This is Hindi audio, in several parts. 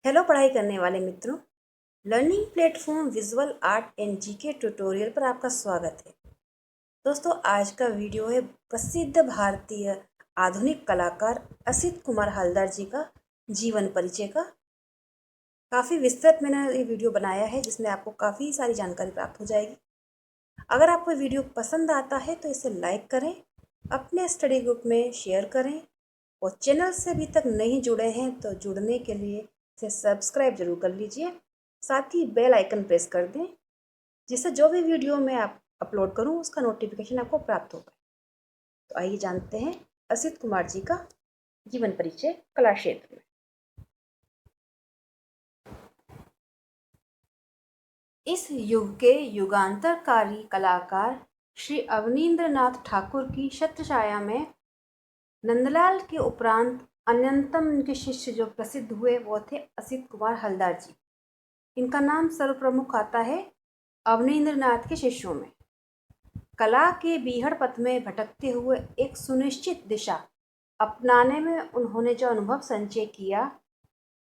हेलो पढ़ाई करने वाले मित्रों। Learning platform visual art and GK tutorial पर आपका स्वागत है। दोस्तों, आज का वीडियो है प्रसिद्ध भारतीय आधुनिक कलाकार असित कुमार हलदर जी का जीवन परिचय का। काफ़ी विस्तृत मैंने ये वीडियो बनाया है जिसमें आपको काफ़ी सारी जानकारी प्राप्त हो जाएगी। अगर आपको वीडियो पसंद आता है तो इसे लाइक करें, अपने स्टडी ग्रुप में शेयर करें और चैनल से अभी तक नहीं जुड़े हैं तो जुड़ने के लिए इसे सब्सक्राइब जरूर कर लीजिए। साथ ही बेल आइकन प्रेस कर दें जिससे जो भी वीडियो मैं आप अपलोड करूं उसका नोटिफिकेशन आपको प्राप्त होगा। तो आइए जानते हैं असित कुमार जी का जीवन परिचय कला क्षेत्र में। इस युग के युगांतरकारी कलाकार श्री अवनींद्रनाथ ठाकुर की छत्रछाया में नंदलाल के उपरांत अन्यतम इनके शिष्य जो प्रसिद्ध हुए वो थे असित कुमार हलदर जी। इनका नाम सर्वप्रमुख आता है अवनींद्रनाथ के शिष्यों में। कला के बीहड़ पथ में भटकते हुए एक सुनिश्चित दिशा अपनाने में उन्होंने जो अनुभव संचय किया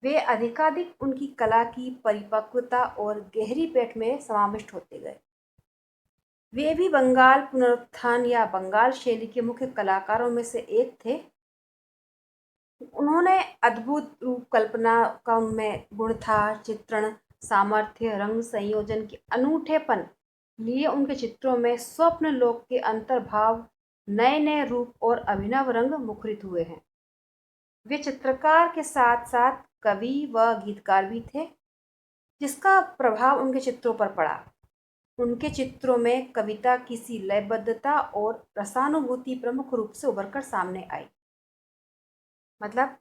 वे अधिकाधिक उनकी कला की परिपक्वता और गहरी पैठ में समाविष्ट होते गए। वे भी बंगाल पुनरुत्थान या बंगाल शैली के मुख्य कलाकारों में से एक थे। उन्होंने अद्भुत रूप कल्पना का उनमें गुण था। चित्रण सामर्थ्य, रंग संयोजन के अनूठेपन लिए उनके चित्रों में स्वप्न लोक के अंतर्भाव, नए नए रूप और अभिनव रंग मुखरित हुए हैं। वे चित्रकार के साथ साथ कवि व गीतकार भी थे जिसका प्रभाव उनके चित्रों पर पड़ा। उनके चित्रों में कविता की सी लयबद्धता और रसानुभूति प्रमुख रूप से उभरकर सामने आई। मतलब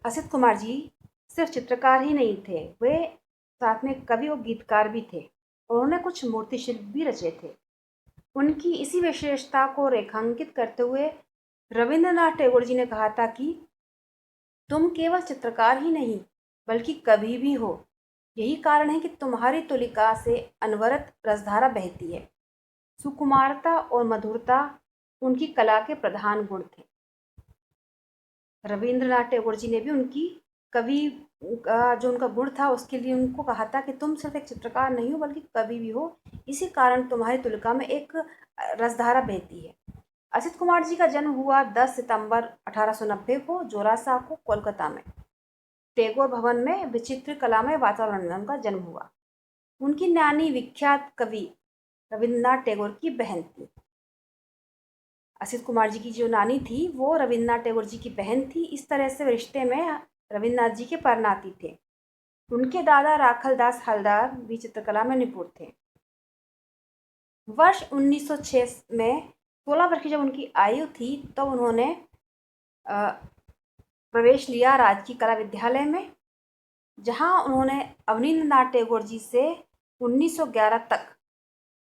असित कुमार जी सिर्फ चित्रकार ही नहीं थे, वे साथ में कवि और गीतकार भी थे। उन्होंने कुछ मूर्ति शिल्प भी रचे थे। उनकी इसी विशेषता को रेखांकित करते हुए रविंद्रनाथ टैगोर जी ने कहा था कि तुम केवल चित्रकार ही नहीं बल्कि कवि भी हो। यही कारण है कि तुम्हारी तुलिका से अनवरत रसधारा बहती है। सुकुमारता और मधुरता उनकी कला के प्रधान गुण थे। रविंद्रनाथ टैगोर जी ने भी उनकी कवि का जो उनका गुण था उसके लिए उनको कहा था कि तुम सिर्फ एक चित्रकार नहीं हो बल्कि कवि भी हो। इसी कारण तुम्हारी तुलिका में एक रसधारा बहती है। असित कुमार जी का जन्म हुआ 10 सितंबर 1890 को जोरासा को कोलकाता में टैगोर भवन में विचित्र कला में वातावरण में उनका जन्म हुआ। उनकी नानी विख्यात कवि रविन्द्रनाथ टैगोर की बहन थी। असित कुमार जी की जो नानी थी वो रविन्द्रनाथ टैगोर जी की बहन थी। इस तरह से रिश्ते में रविन्द्रनाथ जी के परनाती थे। उनके दादा राखल दास हलदर भी चित्रकला में निपुण थे। वर्ष 1906 में 16 वर्ष की जब उनकी आयु थी तो उन्होंने प्रवेश लिया राजकीय कला विद्यालय में, जहां उन्होंने अवनींद्रनाथ टैगोर जी से 1911 तक,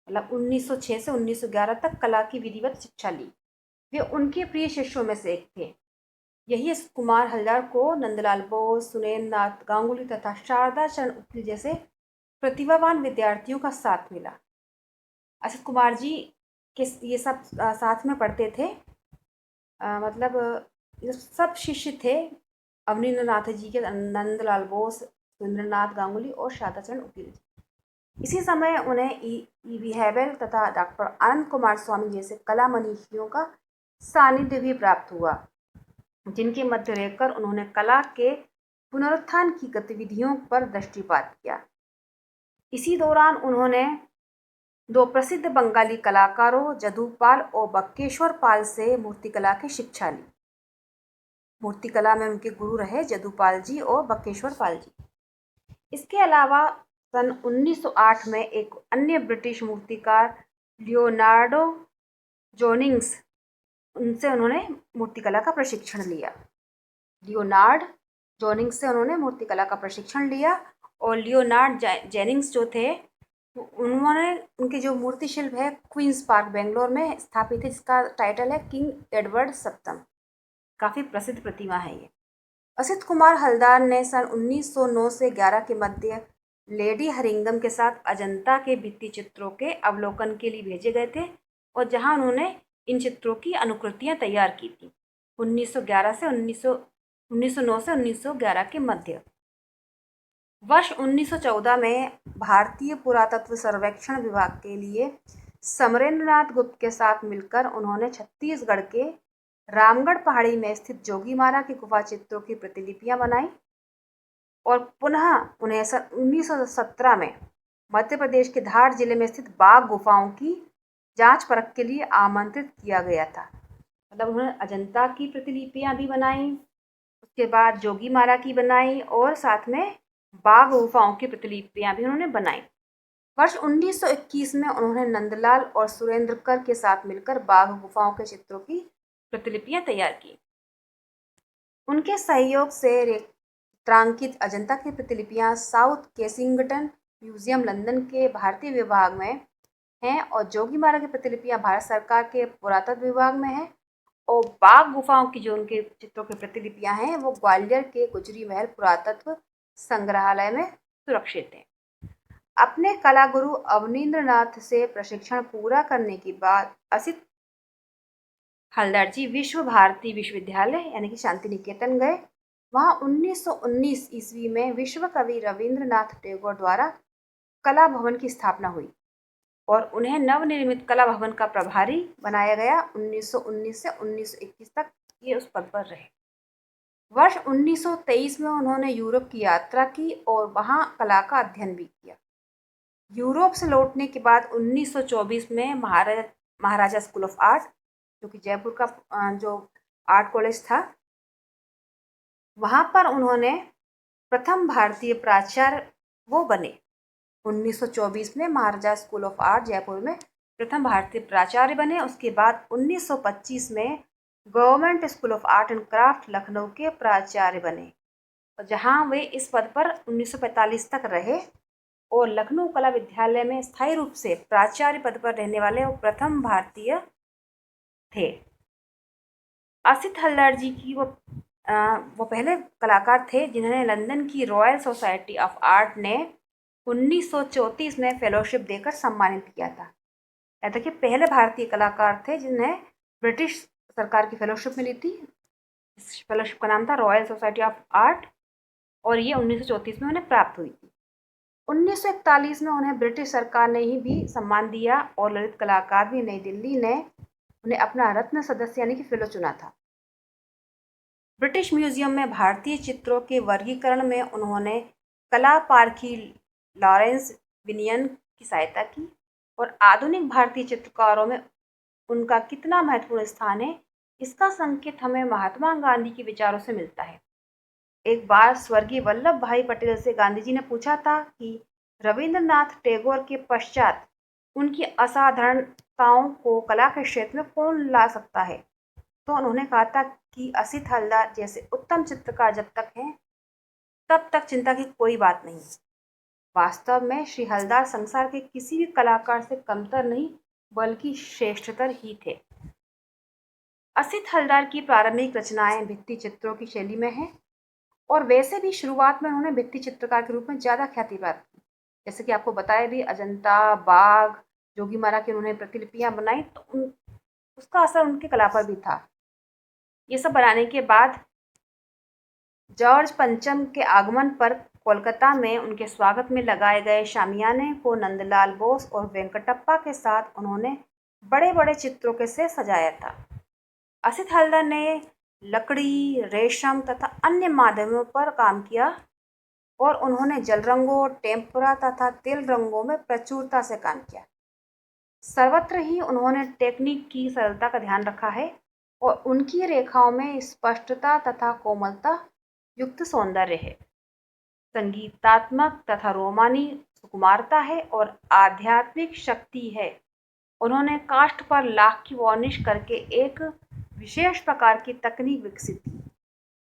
मतलब 1906 से 1911 तक कला की विधिवत शिक्षा ली। वे उनके प्रिय शिष्यों में से एक थे। यही कुमार हलदर को नंदलाल बोस, सुरेंद्र नाथ गांगुली तथा शारदा चरण उकिल जैसे प्रतिभावान विद्यार्थियों का साथ मिला। असित कुमार जी के ये सब साथ में पढ़ते थे। मतलब सब शिष्य थे अवनींद्रनाथ जी के, नंदलाल बोस, सुरेंद्रनाथ गांगुली और शारदा चरण उकिल। इसी समय उन्हें ईवी हैवेल तथा डॉक्टर आनंद कुमार स्वामी जैसे कला मनीषियों का सानिध्य भी प्राप्त हुआ, जिनके मध्य रहकर उन्होंने कला के पुनरुत्थान की गतिविधियों पर दृष्टिपात किया। इसी दौरान उन्होंने दो प्रसिद्ध बंगाली कलाकारों जदुपाल और बक्केश्वर पाल से मूर्तिकला की शिक्षा ली। मूर्तिकला में उनके गुरु रहे जदुपाल जी और बक्केश्वर पाल जी। इसके अलावा सन 1908 में एक अन्य ब्रिटिश मूर्तिकार लियोनार्डो जोनिंग्स, उनसे उन्होंने मूर्तिकला का प्रशिक्षण लिया। लियोनार्ड जोनिंग्स से उन्होंने मूर्तिकला का प्रशिक्षण लिया और लियोनार्ड जेनिंग्स जो थे उन्होंने उनकी जो मूर्ति शिल्प है क्वींस पार्क बेंगलोर में स्थापित है, जिसका टाइटल है किंग एडवर्ड सप्तम। काफ़ी प्रसिद्ध प्रतिमा है ये। असित कुमार हलदर ने सन 1909 से 11 के मध्य लेडी हरिंगम के साथ अजंता के भित्ति चित्रों के अवलोकन के लिए भेजे गए थे और जहां उन्होंने इन चित्रों की अनुकृतियां तैयार की थी 1909 से 1911 के मध्य। वर्ष 1914 में भारतीय पुरातत्व सर्वेक्षण विभाग के लिए समरेंद्रनाथ गुप्त के साथ मिलकर उन्होंने छत्तीसगढ़ के रामगढ़ पहाड़ी में स्थित जोगीमारा की गुफा चित्रों की प्रतिलिपियां बनाई और पुनः उन्हें 1917 में मध्य प्रदेश के धार जिले में स्थित बाघ गुफाओं की जांच परख के लिए आमंत्रित किया गया था। मतलब उन्होंने अजंता की प्रतिलिपियां भी बनाई, उसके बाद जोगीमारा की बनाई और साथ में बाघ गुफाओं की प्रतिलिपियां भी उन्होंने बनाई। वर्ष 1921 में उन्होंने नंदलाल और सुरेंद्रकर के साथ मिलकर बाघ गुफाओं के चित्रों की प्रतिलिपियां तैयार की। उनके सहयोग से चित्रांकित अजंता की प्रतिलिपियां साउथ केसिंगटन म्यूजियम लंदन के भारतीय विभाग में हैं और जोगीमारा की प्रतिलिपियां भारत सरकार के पुरातत्व विभाग में हैं और बाघ गुफाओं की जो उनके चित्रों की प्रतिलिपियां हैं वो ग्वालियर के गुजरी महल पुरातत्व संग्रहालय में सुरक्षित हैं। अपने कला गुरु अवनींद्रनाथ से प्रशिक्षण पूरा करने के बाद असित हलदर जी विश्व भारती विश्वविद्यालय यानी कि शांति निकेतन गए। वहाँ 1919 ईस्वी में विश्व कवि रविंद्रनाथ टैगोर द्वारा कला भवन की स्थापना हुई और उन्हें नवनिर्मित कला भवन का प्रभारी बनाया गया। 1919 से 1921 तक ये उस पद पर रहे। वर्ष 1923 में उन्होंने यूरोप की यात्रा की और वहाँ कला का अध्ययन भी किया। यूरोप से लौटने के बाद 1924 में महाराजा स्कूल ऑफ आर्ट जो कि जयपुर का जो आर्ट कॉलेज था वहाँ पर उन्होंने प्रथम भारतीय प्राचार्य वो बने। 1924 में महाराजा स्कूल ऑफ आर्ट जयपुर में प्रथम भारतीय प्राचार्य बने। उसके बाद 1925 में government school of art and craft Lucknow के प्राचार्य बने और जहाँ वे इस पद पर 1945 तक रहे और लखनऊ कला विद्यालय में स्थायी रूप से प्राचार्य पद पर रहने वाले वो प्रथम भारतीय थे। असित हलदर जी की वो पहले कलाकार थे जिन्होंने लंदन की रॉयल सोसाइटी ऑफ आर्ट ने 1934 में फेलोशिप देकर सम्मानित किया था। ऐसा कि पहले भारतीय कलाकार थे जिन्हें ब्रिटिश सरकार की फेलोशिप मिली थी। इस फेलोशिप का नाम था रॉयल सोसाइटी ऑफ आर्ट और ये 1934 में उन्हें प्राप्त हुई थी। 1941 में उन्हें ब्रिटिश सरकार ने ही भी सम्मान दिया और ललित कलाकार भी नई दिल्ली ने उन्हें अपना रत्न सदस्य यानी कि फेलो चुना था। ब्रिटिश म्यूजियम में भारतीय चित्रों के वर्गीकरण में उन्होंने कला पारखी लॉरेंस विनियन की सहायता की और आधुनिक भारतीय चित्रकारों में उनका कितना महत्वपूर्ण स्थान है इसका संकेत हमें महात्मा गांधी के विचारों से मिलता है। एक बार स्वर्गीय वल्लभ भाई पटेल से गांधी जी ने पूछा था कि रविंद्रनाथ टैगोर के पश्चात उनकी असाधारणताओं को कला के क्षेत्र में कौन ला सकता है, तो उन्होंने कहा था कि असित हलदर जैसे उत्तम चित्रकार जब तक हैं तब तक चिंता की कोई बात नहीं। वास्तव में श्री हलदर संसार के किसी भी कलाकार से कमतर नहीं बल्कि श्रेष्ठतर ही थे। असित हलदर की प्रारंभिक रचनाएं भित्ति चित्रों की शैली में हैं और वैसे भी शुरुआत में उन्होंने भित्ति चित्रकार के रूप में ज़्यादा ख्याति प्राप्त की। जैसे कि आपको बताया भी अजंता, बाघ, जोगीमारा की उन्होंने प्रतिलिपियां बनाई तो उसका असर उनकी कला पर भी था। ये सब बनाने के बाद जॉर्ज पंचम के आगमन पर कोलकाता में उनके स्वागत में लगाए गए शामियाने को नंदलाल बोस और वेंकटप्पा के साथ उन्होंने बड़े बड़े चित्रों के से सजाया था। असित हलदर ने लकड़ी, रेशम तथा अन्य माध्यमों पर काम किया और उन्होंने जल रंगों, टेम्परा तथा तेल रंगों में प्रचुरता से काम किया। सर्वत्र ही उन्होंने टेक्निक की सरलता का ध्यान रखा है और उनकी रेखाओं में स्पष्टता तथा कोमलता युक्त सौंदर्य है, संगीतात्मक तथा रोमानी सुकुमारता है और आध्यात्मिक शक्ति है। उन्होंने काष्ठ पर लाख की वार्निश करके एक विशेष प्रकार की तकनीक विकसित की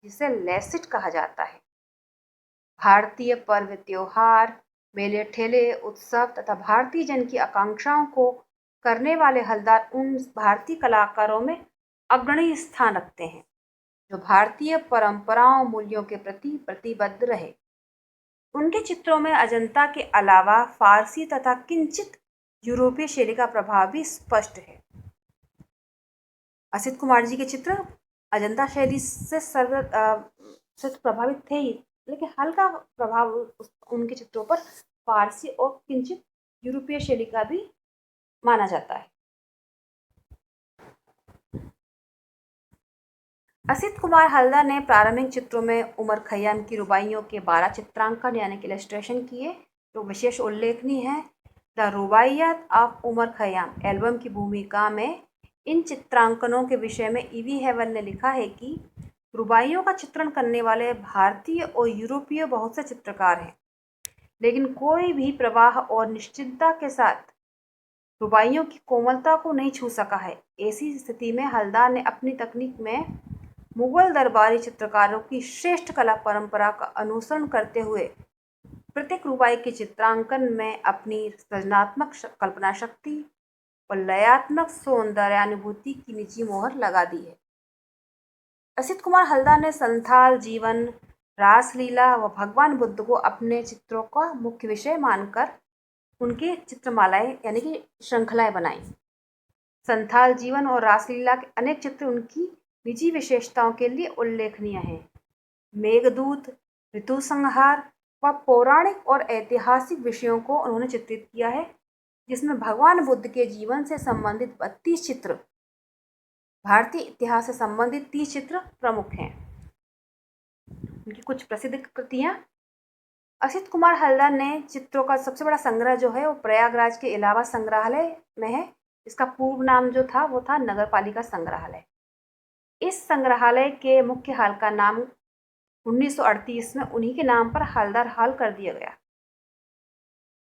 जिसे लेसिट कहा जाता है। भारतीय पर्व, त्योहार, मेले ठेले, उत्सव तथा भारतीय जन की आकांक्षाओं को करने वाले हलदर उन भारतीय कलाकारों में अग्रणी स्थान रखते हैं जो भारतीय परंपराओं मूल्यों के प्रति प्रतिबद्ध रहे। उनके चित्रों में अजंता के अलावा फारसी तथा किंचित यूरोपीय शैली का प्रभाव भी स्पष्ट है। असित कुमार जी के चित्र अजंता शैली से प्रभावित थे ही, लेकिन हल्का प्रभाव उनके चित्रों पर फारसी और किंचित यूरोपीय शैली का भी माना जाता है। असित कुमार हल्दर ने प्रारंभिक चित्रों में उमर खयाम की रुबाइयों के 12 चित्रांकन यानी कि इलस्ट्रेशन किए, जो विशेष उल्लेखनीय है। The Rubaiyat of Omar Khayyam album की भूमिका में इन चित्रांकनों के विषय में ईवी हेवन ने लिखा है कि रुबाइयों का चित्रण करने वाले भारतीय और यूरोपीय बहुत से चित्रकार हैं, लेकिन कोई भी प्रवाह और निश्चितता के साथ रुबाइयों की कोमलता को नहीं छू सका है। ऐसी स्थिति में हल्दर ने अपनी तकनीक में मुगल दरबारी चित्रकारों की श्रेष्ठ कला परंपरा का अनुसरण करते हुए प्रत्येक रुबाई के चित्रांकन में अपनी सृजनात्मक कल्पना शक्ति और लयात्मक सौंदर्यानुभूति की निजी मोहर लगा दी है। असित कुमार हल्दर ने संथाल जीवन, रासलीला व भगवान बुद्ध को अपने चित्रों का मुख्य विषय मानकर उनकी चित्रमालाएं यानी कि श्रृंखलाएं बनाई। संथाल जीवन और रासलीला के अनेक चित्र उनकी निजी विशेषताओं के लिए उल्लेखनीय हैं। मेघदूत, ऋतु संहार व पौराणिक और ऐतिहासिक विषयों को उन्होंने चित्रित किया है, जिसमें भगवान बुद्ध के जीवन से संबंधित 32 चित्र, भारतीय इतिहास से संबंधित 30 चित्र प्रमुख हैं। उनकी कुछ प्रसिद्ध कृतियां। असित कुमार हल्दर ने चित्रों का सबसे बड़ा संग्रह जो है वो प्रयागराज के इलाहाबाद संग्रहालय में है। इसका पूर्व नाम जो था वो था नगर पालिका संग्रहालय। इस संग्रहालय के मुख्य हाल का नाम 1938 में उन्हीं के नाम पर हल्दर हॉल कर दिया गया।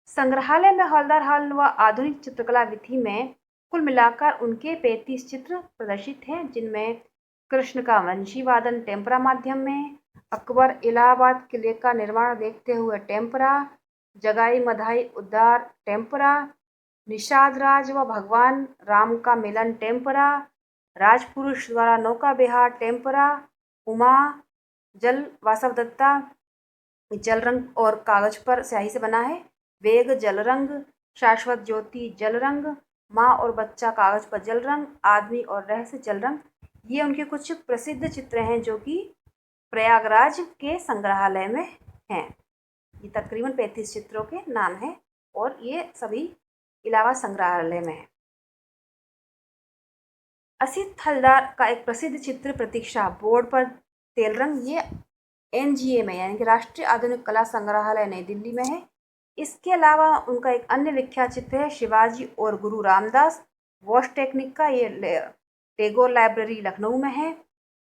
संग्रहालय में हल्दर हॉल व आधुनिक चित्रकला विधि में कुल मिलाकर उनके 35 चित्र प्रदर्शित हैं, जिनमें कृष्ण का वंशी वादन टेम्परा माध्यम में, अकबर इलाहाबाद किले का निर्माण देखते हुए टेम्परा, जगाई मधाई उद्धार टेम्परा, निषाद राज व भगवान राम का मिलन टेम्परा, राजपुरुष द्वारा नौका विहार टेम्परा, उमा जल वासव दत्ता जल रंग और कागज पर स्याही से बना है, वेग जल रंग, शाश्वत ज्योति जल रंग, माँ और बच्चा कागज पर जल रंग, आदमी और रहस्य जल रंग। ये उनके कुछ प्रसिद्ध चित्र हैं जो कि प्रयागराज के संग्रहालय में हैं। ये तकरीबन 35 चित्रों के नाम हैं और ये सभी इलाहाबाद संग्रहालय में है। असित हल्दर का एक प्रसिद्ध चित्र प्रतीक्षा बोर्ड पर तेल रंग, ये एनजीए में यानी कि राष्ट्रीय आधुनिक कला संग्रहालय नई दिल्ली में है। इसके अलावा उनका एक अन्य विख्यात चित्र है शिवाजी और गुरु रामदास वॉश टेक्निक का, ये टैगोर लाइब्रेरी लखनऊ में है।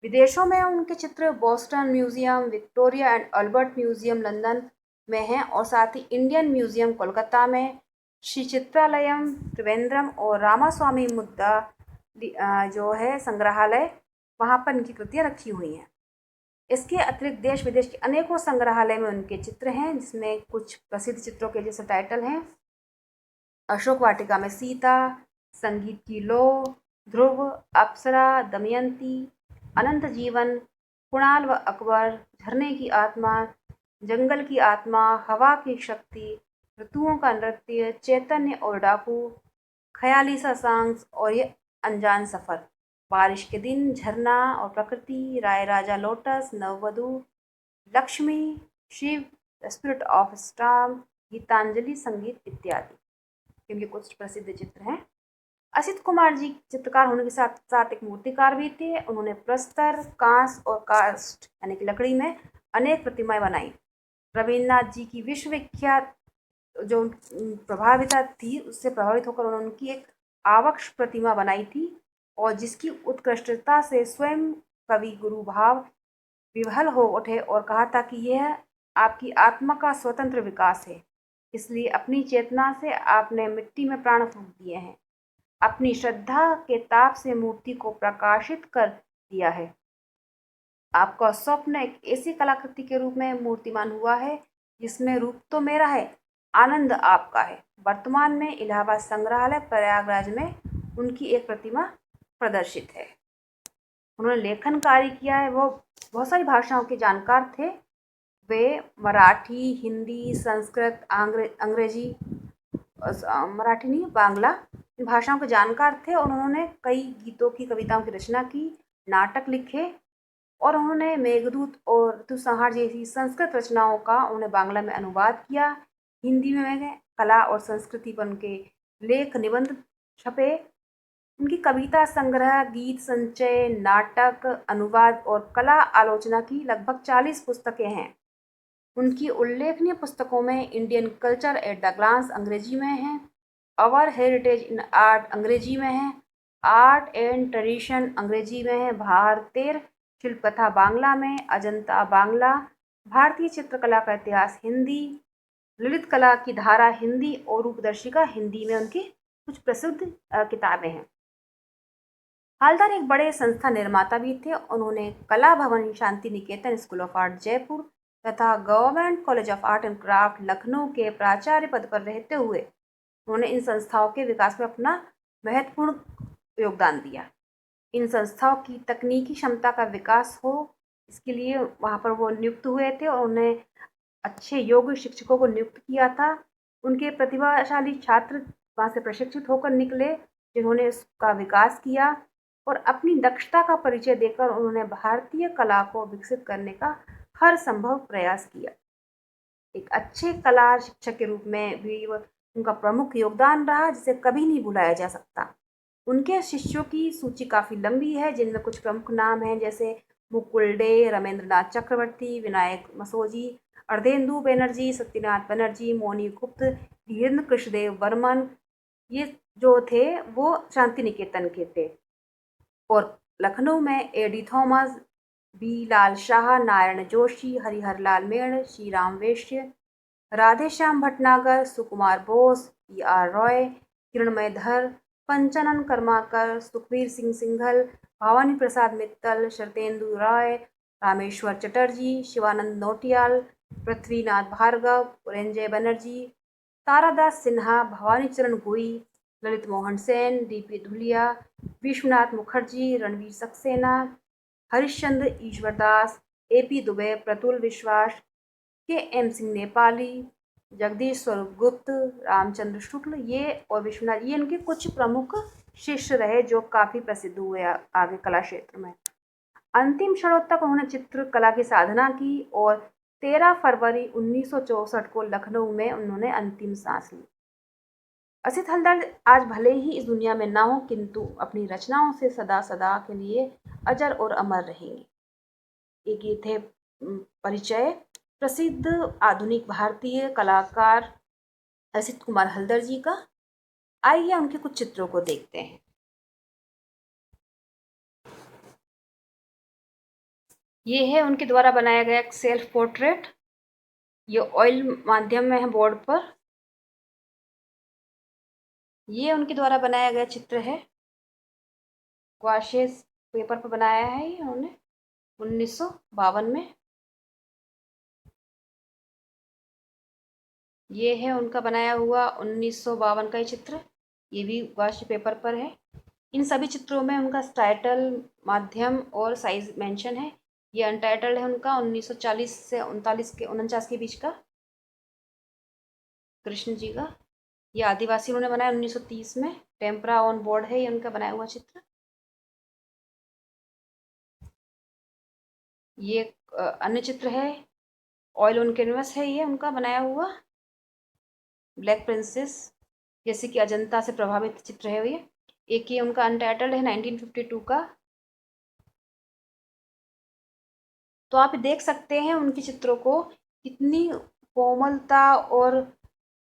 विदेशों में उनके चित्र Boston museum, Victoria and Albert museum London में हैं और साथ ही इंडियन म्यूजियम कोलकाता में, श्री चित्रालयम त्रिवेंद्रम और रामास्वामी मुद्दा जो है संग्रहालय, वहाँ पर इनकी कृतियाँ रखी हुई हैं। इसके अतिरिक्त देश विदेश के अनेकों संग्रहालय में उनके चित्र हैं, जिसमें कुछ प्रसिद्ध चित्रों के जैसे टाइटल हैं अशोक वाटिका में सीता, संगीत की लो, ध्रुव, अप्सरा, दमयंती, अनंत जीवन, कुणाल व अकबर, झरने की आत्मा, जंगल की आत्मा, हवा की शक्ति, ऋतुओं का नृत्य, चैतन्य और डाकू, ख्याली सा सांस और ये अनजान सफर, बारिश के दिन, झरना और प्रकृति, राय राजा लोटस, नववधु, Lakshmi, Shiva, the spirit of storm, Gitanjali, संगीत इत्यादि इनके कुछ प्रसिद्ध चित्र हैं। असित कुमार जी चित्रकार होने के साथ साथ एक मूर्तिकार भी थे। उन्होंने प्रस्तर, कांस और कास्ट यानी कि लकड़ी में अनेक प्रतिमाएं बनाई। रविन्द्रनाथ जी की विश्वविख्यात जो प्रभाविता थी, उससे प्रभावित होकर उन्होंने उनकी एक आवक्ष प्रतिमा बनाई थी और जिसकी उत्कृष्टता से स्वयं कवि गुरु भाव विह्वल हो उठे और कहा था कि यह आपकी आत्मा का स्वतंत्र विकास है, इसलिए अपनी चेतना से आपने मिट्टी में प्राण फूंक दिए हैं, अपनी श्रद्धा के ताप से मूर्ति को प्रकाशित कर दिया है। आपका स्वप्न एक ऐसी कलाकृति के रूप में मूर्तिमान हुआ है जिसमें रूप तो मेरा है, आनंद आपका है। वर्तमान में इलाहाबाद संग्रहालय प्रयागराज में उनकी एक प्रतिमा प्रदर्शित है। उन्होंने लेखन कार्य किया है, वो बहुत सारी भाषाओं के जानकार थे। वे मराठी, हिंदी, संस्कृत, अंग्रेजी, मराठी नहीं बांग्ला इन भाषाओं के जानकार थे और उन्होंने कई गीतों की, कविताओं की रचना की, नाटक लिखे और उन्होंने मेघदूत और ऋतुसंहार जैसी संस्कृत रचनाओं का उन्होंने बांग्ला में अनुवाद किया। हिंदी में कला और संस्कृति पर उनके लेख निबंध छपे। उनकी कविता संग्रह, गीत संचय, नाटक, अनुवाद और कला आलोचना की लगभग 40 पुस्तकें हैं। उनकी उल्लेखनीय पुस्तकों में Indian culture at the glance अंग्रेजी में है, अवर हेरिटेज इन आर्ट अंग्रेजी में है, आर्ट एंड ट्रेडिशन अंग्रेजी में है, भारतीय शिल्पकथा बांग्ला में, अजंता बांग्ला, भारतीय चित्रकला का इतिहास हिंदी, ललित कला की धारा हिंदी और रूपदर्शिका हिंदी में उनकी कुछ प्रसिद्ध किताबें हैं। हलदर एक बड़े संस्था निर्माता भी थे। उन्होंने कला भवन Shanti Niketan school of art Jaipur तथा government college of art and craft Lucknow के प्राचार्य पद पर रहते हुए उन्होंने इन संस्थाओं के विकास में अपना महत्वपूर्ण योगदान दिया। इन संस्थाओं की तकनीकी क्षमता का विकास हो, इसके लिए वहाँ पर वो नियुक्त हुए थे और उन्हें अच्छे योग्य शिक्षकों को नियुक्त किया था। उनके प्रतिभाशाली छात्र वहाँ से प्रशिक्षित होकर निकले, जिन्होंने इसका विकास किया और अपनी दक्षता का परिचय देकर उन्होंने भारतीय कला को विकसित करने का हर संभव प्रयास किया। एक अच्छे कला शिक्षक के रूप में भी उनका प्रमुख योगदान रहा, जिसे कभी नहीं भुलाया जा सकता। उनके शिष्यों की सूची काफ़ी लंबी है, जिनमें कुछ प्रमुख नाम हैं जैसे मुकुल डे, रमेंद्रनाथ चक्रवर्ती, विनायक मसोजी, अर्धेंदु बनर्जी, सत्यनाथ बनर्जी, मोनी गुप्त, धीरेन्द्र कृष्णदेव बर्मन। ये जो थे वो शांति निकेतन के थे। और लखनऊ में AD Thomas, B Lal Shah, Narayan Joshi, Harihar लाल मेड़, श्री राम वैश्य, राधेश्याम भटनागर, सुकुमार बोस, पी आर रॉय, किरणमय धर, पंचानन कर्माकर, सुखबीर सिंह सिंघल, भवानी प्रसाद मित्तल, शरतेंदु राय, रामेश्वर चटर्जी, शिवानंद नोटियाल, पृथ्वीनाथ भार्गव, पुरंजय बनर्जी, तारादास सिन्हा, भवानी चरण गुई, ललित मोहन सेन, डीपी धुलिया, विश्वनाथ मुखर्जी, रणवीर सक्सेना, हरिश्चंद्र ईश्वरदास, एपी दुबे, प्रतुल विश्वास, के एम सिंह नेपाली, जगदीश स्वरूप गुप्त, रामचंद्र शुक्ल, ये और विश्वनाथ, ये इनके कुछ प्रमुख शिष्य रहे जो काफ़ी प्रसिद्ध हुए आगे कला क्षेत्र में। अंतिम क्षणों तक उन्होंने चित्रकला की साधना की और 13 फरवरी 1964 को लखनऊ में उन्होंने अंतिम सांस ली। असित हलदर आज भले ही इस दुनिया में ना हो, किंतु अपनी रचनाओं से सदा सदा के लिए अजर और अमर रहेंगे। एक ये थे परिचय प्रसिद्ध आधुनिक भारतीय कलाकार असित कुमार हलदर जी का। आइए उनके कुछ चित्रों को देखते हैं। ये है उनके द्वारा बनाया गया एक सेल्फ पोर्ट्रेट। ये ऑयल माध्यम में है बोर्ड पर। ये उनके द्वारा बनाया गया चित्र है, ग्वाशे पेपर पर बनाया है ये उन्होंने 1952 में। ये है उनका बनाया हुआ 1952 का ये चित्र, ये भी ग्वाशे पेपर पर है। इन सभी चित्रों में उनका टाइटल, माध्यम और साइज मेंशन है। ये अनटाइटल्ड है उनका 1940 से 49 के बीच का, कृष्ण जी का। ये आदिवासी उन्होंने बनाया 1930 में। टेम्परा ऑन बोर्ड है ये उनका बनाया हुआ चित्र। ये अन्य चित्र है, ऑयल ऑन कैनवस है ये उनका बनाया हुआ, ब्लैक प्रिंसेस, जैसे कि अजंता से प्रभावित चित्र है ये। एक ये उनका अनटाइटल्ड है 1952 का। तो आप देख सकते हैं उनके चित्रों को, कितनी कोमलता और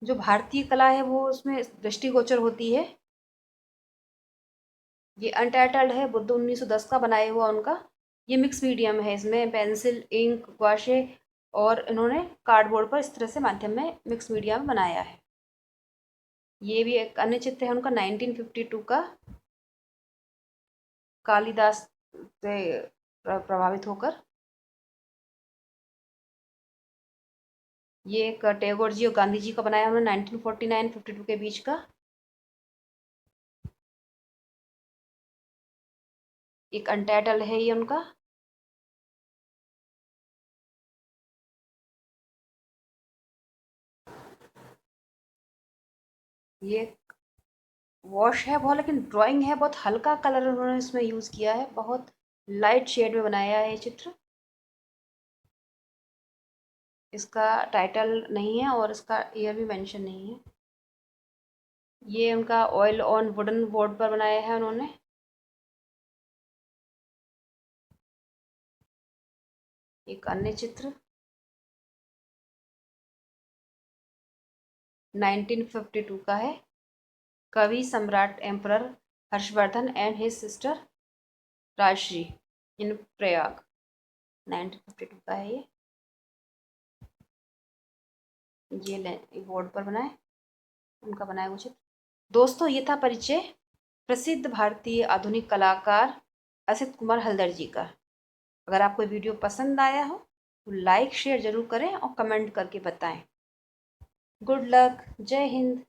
जो भारतीय कला है वो उसमें दृष्टिगोचर होती है। ये अनटाइटल्ड है, बुद्ध 1910 का बनाया हुआ उनका। ये मिक्स मीडियम है, इसमें पेंसिल, इंक, गुआशे और इन्होंने कार्डबोर्ड पर इस तरह से माध्यम में मिक्स मीडिया में बनाया है। ये भी एक अन्य चित्र है उनका 1952 का, कालिदास से प्रभावित होकर। ये एक टैगोर जी और गांधी जी का बनाया उन्होंने 1949-52 के बीच का। एक अनटाइटल्ड है ये उनका। ये वॉश है बहुत, लेकिन ड्राइंग है बहुत हल्का कलर उन्होंने इसमें यूज़ किया है, बहुत लाइट शेड में बनाया है ये चित्र। इसका टाइटल नहीं है और इसका ईयर भी मेंशन नहीं है। ये उनका ऑयल ऑन वुडन बोर्ड पर बनाया है उन्होंने। एक अन्य चित्र 1952 का है। कवि सम्राट emperor Harshavardhan and his sister Rajshri in Prayag. 1952 का है ये बोर्ड पर बनाए उनका बनाया हुआ चित्र। दोस्तों, ये था परिचय प्रसिद्ध भारतीय आधुनिक कलाकार असित कुमार हल्दर जी का। अगर आपको वीडियो पसंद आया हो तो लाइक शेयर जरूर करें और कमेंट करके बताएं। Good luck. जय हिंद।